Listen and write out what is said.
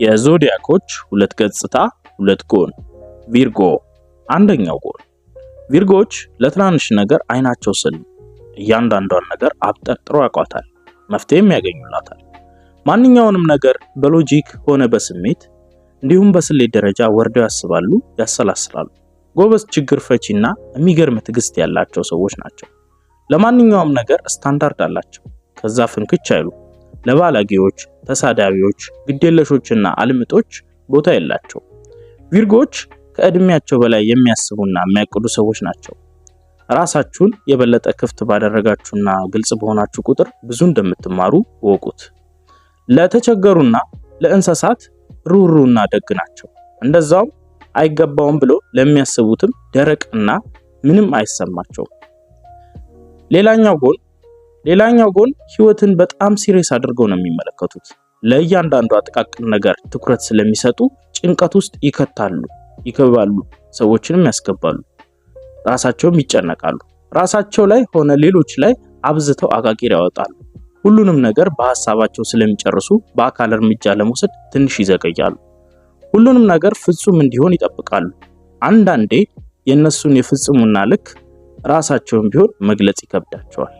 የዞዲያኮች ሁለት ገጽታ ሁለት ጎን። ቪርጎ አንደኛው ጎን። ቪርጎዎች ለትናንሽ ነገር አይናቸው ስል እያንዳንዷን ነገር አብጠርጥረው ያውቋታል፣ መፍትሄም ያገኙላታል። ማንኛውንም ነገር በሎጂክ ሆነ በስሜት እንዲሁም በስሌት ደረጃ ወርደው ያስባሉ፣ ያሰላስላሉ። ጎበዝ ችግር ፈቺና የሚገርም ትዕግስት ያላቸው ሰዎች ናቸው። ለማንኛውም ነገር ስታንዳርድ አላቸው። ከዛ ፍንክች አይሉ። ለባላጌዎች፣ ተሳዳቢዎች፣ ግዴለሾችና አልምጦች ቦታ የላቸው። ቪርጎዎች ከእድሜያቸው በላይ የሚያስቡና የሚያቅዱ ሰዎች ናቸው። ራሳችሁን የበለጠ ክፍት ባደረጋችሁና ግልጽ በሆናችሁ ቁጥር ብዙ እንደምትማሩ ወቁት። ለተቸገሩና ለእንስሳት ሩሩና ደግ ናቸው። እንደዛውም አይገባውም ብሎ ለሚያስቡትም ደረቅና ምንም አይሰማቸውም። ሌላኛው ጎን ህይወትን በጣም ሲሪየስ አድርገው ነው የሚመለከቱት። ለእያንዳንዱ ጥቃቅን ነገር ትኩረት ስለሚሰጡ ጭንቀት ውስጥ ይከባሉ፣ ሰዎችንም ያስገባሉ፣ ራሳቸውም ይጨነቃሉ። ራሳቸው ላይ ሆነ ሌሎች ላይ አብዝተው አቃቂር ያወጣሉ። ሁሉንም ነገር በሐሳባቸው ስለሚጨርሱ በአካል እርምጃ ለመውሰድ ትንሽ ይዘገያሉ። ሁሉንም ነገር ፍጹም እንዲሆን ይጠብቃሉ። አንዳንዴ የነሱን የፍጹምና ልክ ራሳቸውን ቢሆን መግለጽ ይከብዳቸዋል።